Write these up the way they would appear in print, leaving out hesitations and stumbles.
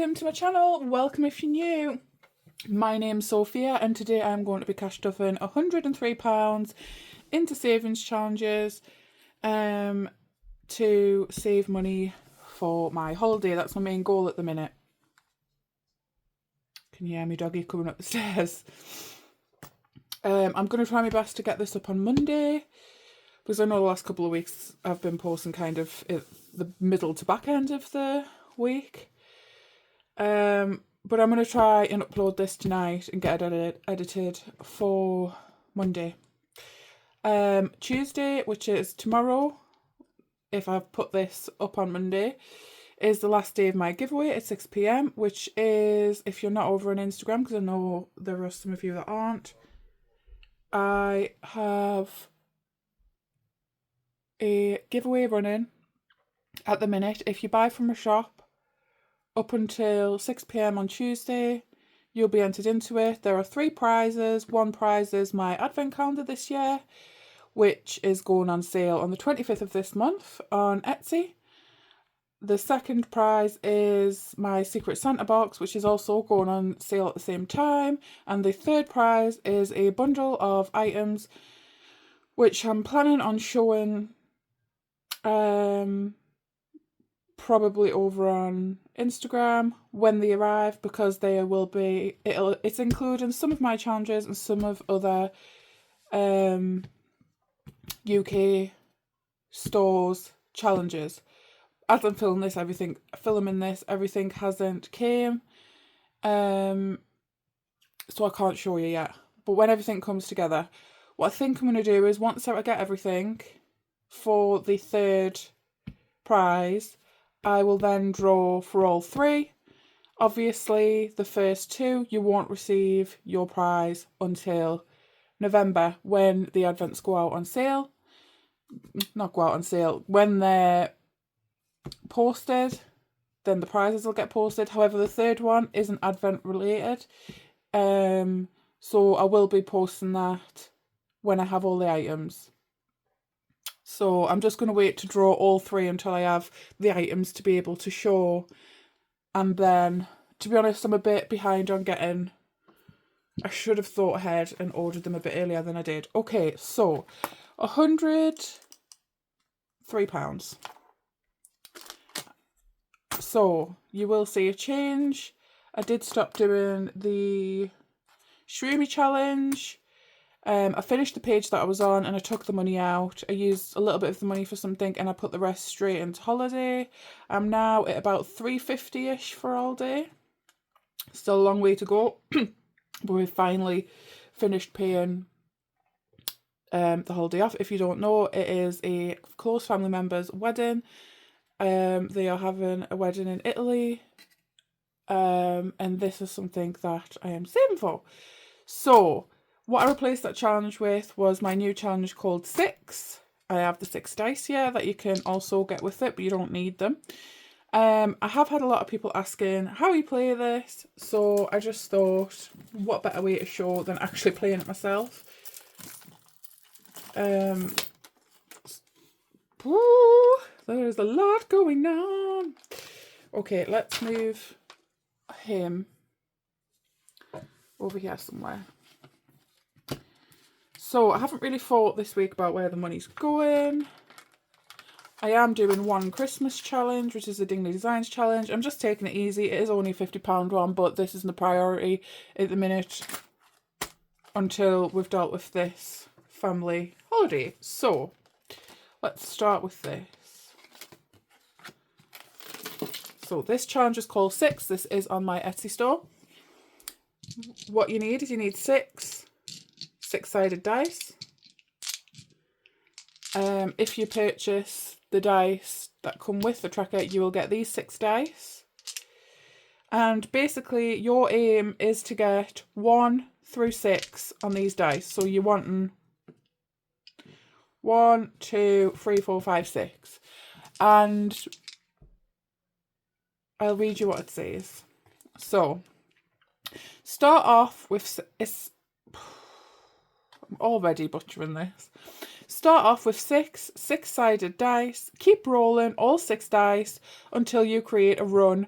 welcome to my channel. Welcome if you're new. My name's Sophia and today I'm going to be cash stuffing £103 into savings challenges to save money for my holiday. That's my main goal at the minute. Can you hear me doggy coming up the stairs? I'm going to try my best to get this up on Monday because I know the last couple of weeks I've been posting kind of at the middle to back end of the week. But I'm going to try and upload this tonight and get it edited for Monday. Tuesday, which is tomorrow, if I've put this up on Monday, is the last day of my giveaway at 6 p.m, which is, if you're not over on Instagram, because I know there are some of you that aren't, I have a giveaway running at the minute. If you buy from a shop up until 6 p.m. on Tuesday, you'll be entered into it. There are 3 prizes. One prize is my advent calendar this year, which is going on sale on the 25th of this month on Etsy. The second prize is my Secret Santa box, which is also going on sale at the same time. And the third prize is a bundle of items, which I'm planning on showing probably over on Instagram when they arrive, because there will be, it's including some of my challenges and some of other UK stores challenges. As I'm filming this, everything hasn't came, so I can't show you yet. But when everything comes together, what I think I'm going to do is, once I get everything for the third prize, I will then draw for all 3. Obviously, the first 2, you won't receive your prize until November, when the advents go out on sale. Not go out on sale, when they're posted, then the prizes will get posted. However, the third one isn't advent related, so I will be posting that when I have all the items. So I'm just going to wait to draw all 3 until I have the items to be able to show. And then, to be honest, I'm a bit behind on getting... I should have thought ahead and ordered them a bit earlier than I did. Okay, so £103. So you will see a change. I did stop doing the Shroomy challenge. I finished the page that I was on and I took the money out. I used a little bit of the money for something and I put the rest straight into holiday. I'm now at about £350-ish for all day. Still a long way to go, but we've finally finished paying the holiday off. If you don't know, it is a close family member's wedding. They are having a wedding in Italy, and this is something that I am saving for. So what I replaced that challenge with was my new challenge called 6. I have the 6 dice here that you can also get with it, but you don't need them. I have had a lot of people asking how you play this, so I just thought, what better way to show than actually playing it myself. Ooh, there's a lot going on. Okay, let's move him over here somewhere. So I haven't really thought this week about where the money's going. I am doing one Christmas challenge, which is a Dingley Designs challenge. I'm just taking it easy. It is only a £50 one, but this isn't a priority at the minute until we've dealt with this family holiday. So let's start with this. So this challenge is called 6. This is on my Etsy store. What you need is you need 6 6-sided dice. If you purchase the dice that come with the tracker, you will get these 6 dice. And basically your aim is to get 1 through 6 on these dice. So you're wanting 1, 2, 3, 4, 5, 6. And I'll read you what it says. So start off with... I'm already butchering this. Start off with 6 6-sided dice. Keep rolling all 6 dice until you create a run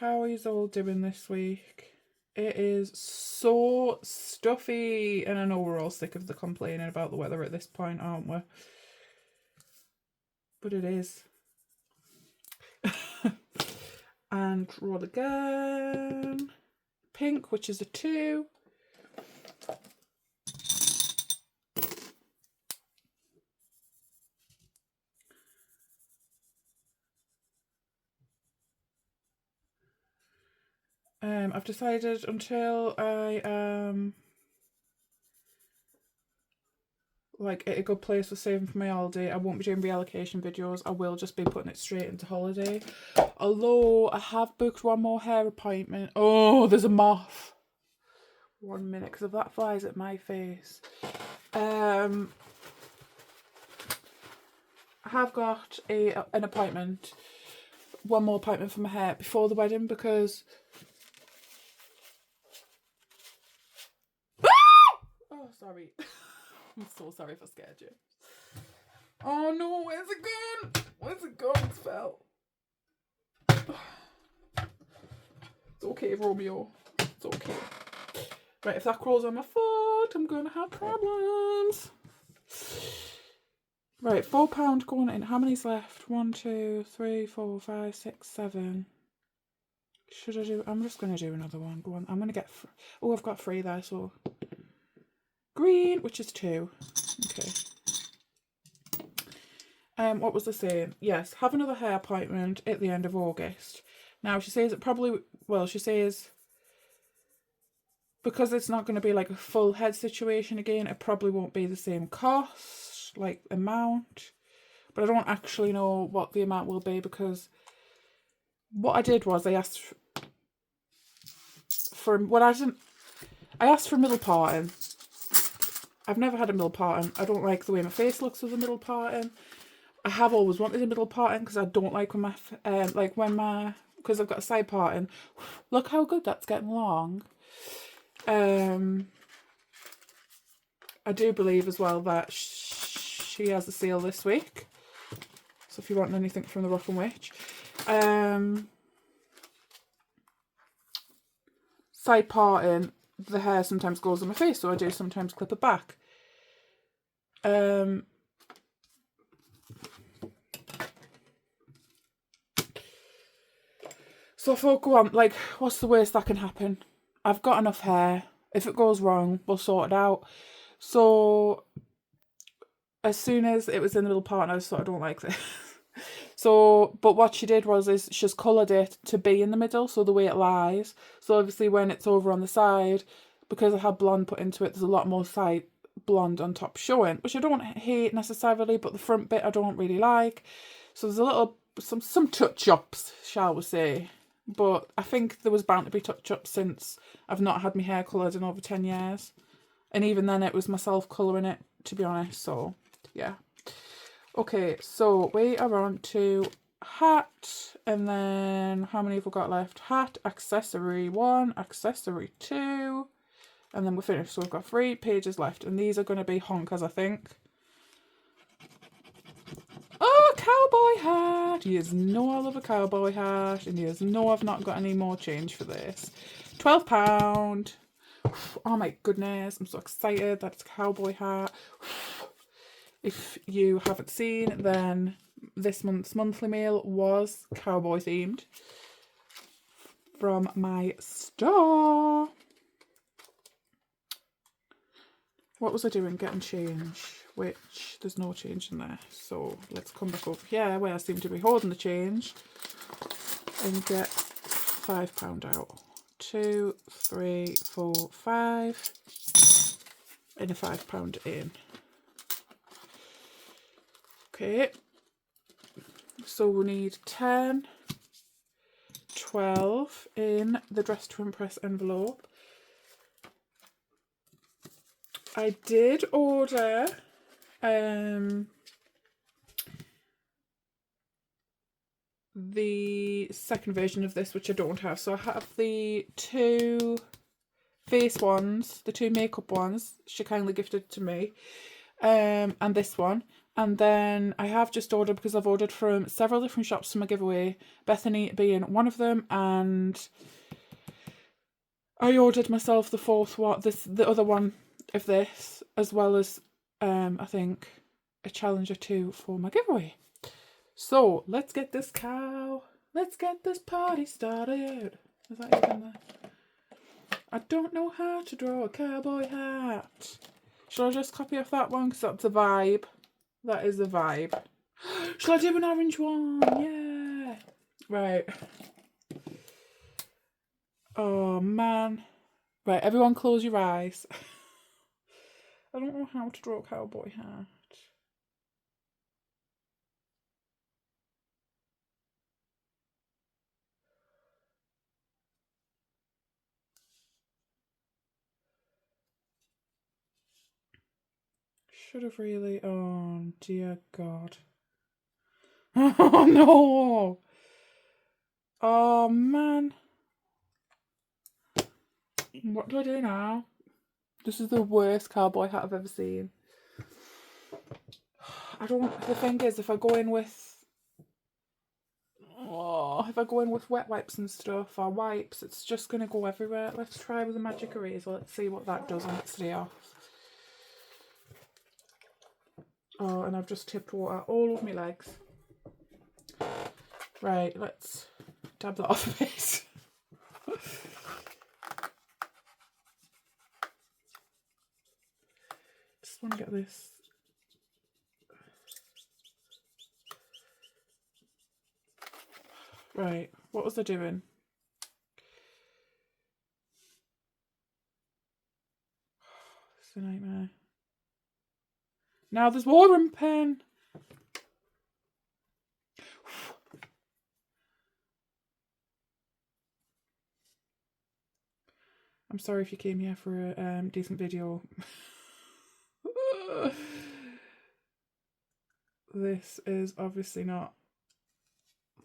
How are you all doing this week? It is so stuffy, and I know we're all sick of the complaining about the weather at this point, aren't we? But it is. And roll again. Pink, which is a 2. I've decided until I am like at a good place for saving for my holiday, I won't be doing reallocation videos. I will just be putting it straight into holiday. Although I have booked one more hair appointment. Oh, there's a moth. 1 minute, because if that flies at my face. I have got an appointment, one more appointment for my hair before the wedding, because oh, sorry. I'm so sorry if I scared you. Oh no, where's it gone? Where's it gone? It's fell. It's okay, Romeo. It's okay. Right, if that crawls on my foot, I'm gonna have problems. Right, £4 going in. How many's left? 1, 2, 3, 4, 5, 6, 7. Should I do? I'm just gonna do another one. Go on. I'm gonna get. Oh, I've got 3 there, so green, which is 2. Okay. What was I saying? Yes, have another hair appointment at the end of August. Now she says it probably. Well, she says because it's not going to be like a full head situation again, it probably won't be the same cost, like amount. But I don't actually know what the amount will be, because what I did was I asked for what I didn't. I asked for middle parting. I've never had a middle parting. I don't like the way my face looks with a middle parting. I have always wanted a middle parting because I don't like when my because I've got a side parting. Look how good that's getting along. I do believe as well that she has a sale this week. So if you want anything from the Rock and Witch. Side parting, the hair sometimes goes on my face, so I do sometimes clip it back. So I thought, go on, like, what's the worst that can happen? I've got enough hair. If it goes wrong, we'll sort it out. So as soon as it was in the middle part, I just thought, I don't like this. So, but what she did is she's coloured it to be in the middle, so the way it lies. So obviously when it's over on the side, because I had blonde put into it, there's a lot more side blonde on top showing, which I don't hate necessarily, but the front bit I don't really like. So there's a little, some touch-ups, shall we say. But I think there was bound to be touch-ups since I've not had my hair coloured in over 10 years. And even then it was myself colouring it, to be honest, so yeah. Okay, so we are on to hat, and then how many have we got left? Hat, accessory 1, accessory 2, and then we're finished. So we've got 3 pages left, and these are going to be honkers, I think. Oh, cowboy hat! You know I love a cowboy hat, and you know I've not got any more change for this. £12. Oh my goodness, I'm so excited that it's a cowboy hat. If you haven't seen, then this month's monthly mail was cowboy themed from my store. What was I doing? Getting change, which there's no change in there. So let's come back over here where I seem to be holding the change and get £5 out. 2, 3, 4, 5, and a £5 in. Okay, so we need 10, 12 in the Dress to Impress envelope. I did order the second version of this, which I don't have. So I have the 2 face ones, the 2 makeup ones she kindly gifted to me, and this one. And then I have just ordered, because I've ordered from several different shops for my giveaway, Bethany being one of them, and I ordered myself the fourth one, the other one of this, as well as I think a challenge or two for my giveaway. So let's get this let's get this party started. Is that even there? I don't know how to draw a cowboy hat. Shall I just copy off that one, because that's a vibe? That is a vibe. Shall I do an orange one? Yeah. Right. Oh, man. Right, everyone close your eyes. I don't know how to draw a cowboy hat. Should have really... Oh, dear God. Oh, no. Oh, man. What do I do now? This is the worst cowboy hat I've ever seen. The thing is, if I go in with wet wipes and stuff, or wipes, it's just going to go everywhere. Let's try with a magic eraser. Let's see what that does on its day off. Oh, and I've just tipped water all over my legs. Right, let's dab that off a bit. Just want to get this. Right, what was I doing? It's a nightmare. Now there's water and pen. I'm sorry if you came here for a decent video. This is obviously not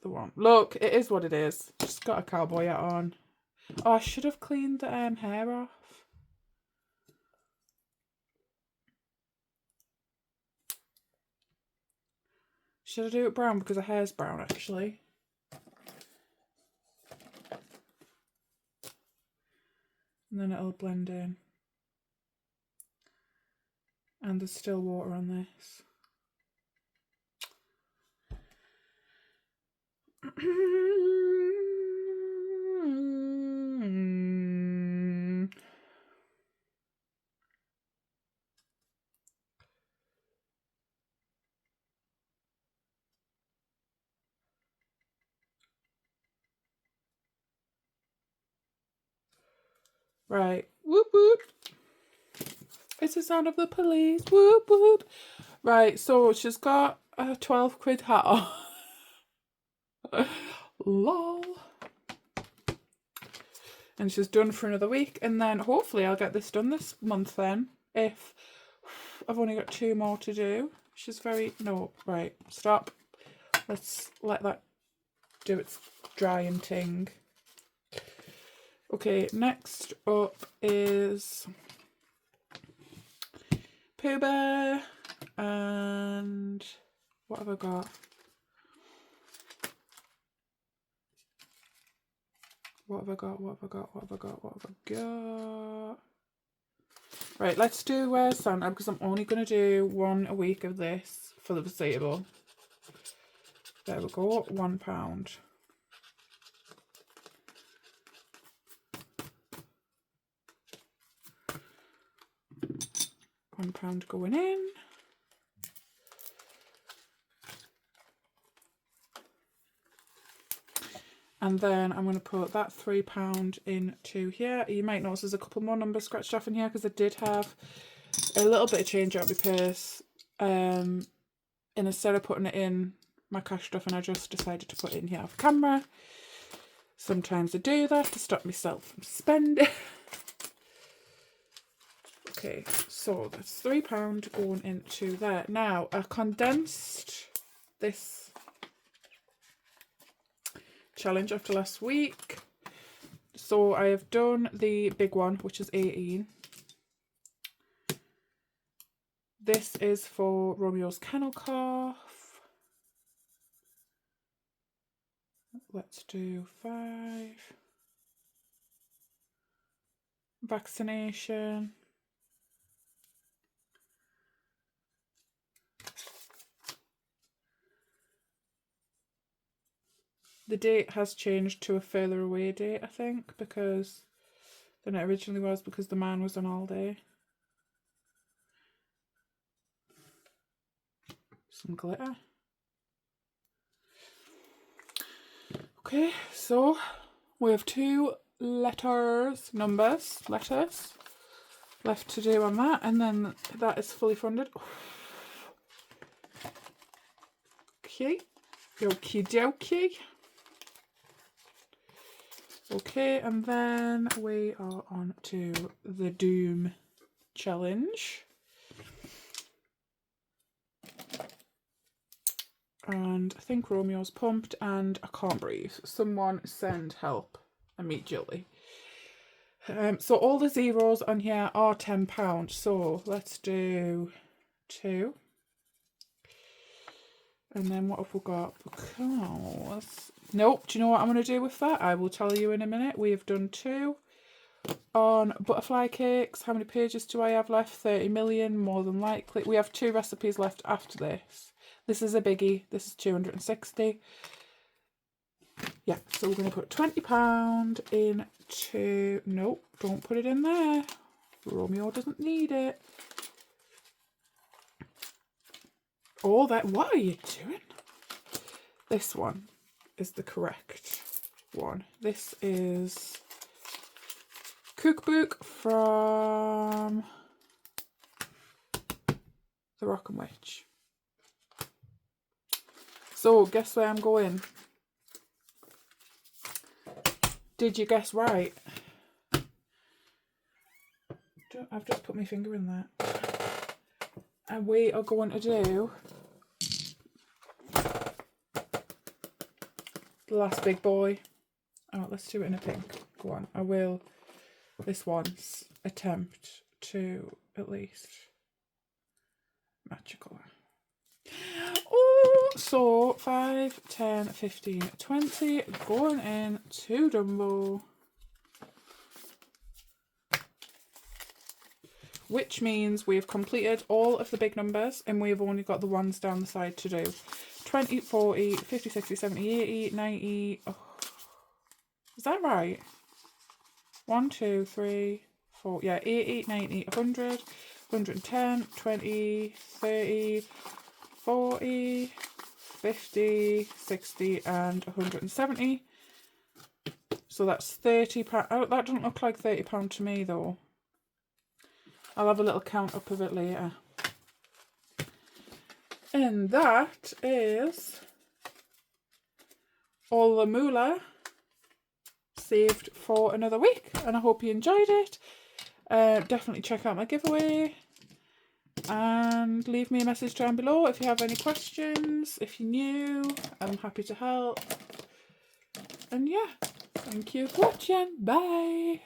the one. Look, it is what it is. Just got a cowboy hat on. Oh, I should have cleaned the hair off. Should I do it brown, because her hair's brown actually? And then it'll blend in. And there's still water on this. Right. Whoop whoop. It's the sound of the police. Whoop whoop. Right, so she's got a 12 quid hat on. Lol. And she's done for another week, and then hopefully I'll get this done this month then, if I've only got 2 more to do. She's very... No, right, stop. Let's let that do its drying thing. Okay, next up is Pooh Bear, and what have I got? What have I got? Right, let's do Santa, because I'm only going to do 1 a week of this for the foreseeable. There we go, £1. £1 going in. And then I'm going to put that £3 into here. You might notice there's a couple more numbers scratched off in here, because I did have a little bit of change out of my purse. And instead of putting it in my cash stuff, and I just decided to put it in here off camera. Sometimes I do that to stop myself from spending. Okay, so that's £3 going into there. Now, I condensed this challenge after last week. So I have done the big one, which is 18. This is for Romeo's kennel cough. Let's do 5. Vaccination. The date has changed to a further away date, I think, than it originally was, because the man was on holiday. Some glitter. Okay, so we have 2 letters left to do on that, and then that is fully funded. Okay, okie dokie. Okay, and then we are on to the Doom challenge. And I think Romeo's pumped and I can't breathe. Someone send help immediately. So all the zeros on here are £10. So let's do 2. And then what have we got? Because... Nope, do you know what I'm going to do with that? I will tell you in a minute. We have done 2 on butterfly cakes. How many pages do I have left? 30 million, more than likely. We have 2 recipes left after this. This is a biggie. This is 260. Yeah, so we're going to put £20 into... Nope, don't put it in there. Romeo doesn't need it. Oh, that... What are you doing? This one is the correct one. This is cookbook from The Rockin' Witch. So, guess where I'm going? Did you guess right? I've just put my finger in that. And we are going to do the last big boy. Oh, let's do it in a pink. Go on. I will, this once, attempt to at least match a colour. Oh, so 5, 10, 15, 20 going in to Dumbo. Which means we've completed all of the big numbers and we've only got the ones down the side to do. 20, 40, 50, 60, 70, 80, 90. Oh. Is that right? 1, 2, 3, 4. Yeah, 80, 90, 100, 110, 20, 30, 40, 50, 60 and 170. So that's £30. Oh, that doesn't look like £30 to me though. I'll have a little count up of it later. And that is all the moolah saved for another week. And I hope you enjoyed it. Definitely check out my giveaway. And leave me a message down below if you have any questions. If you're new, I'm happy to help. And yeah, thank you for watching. Bye.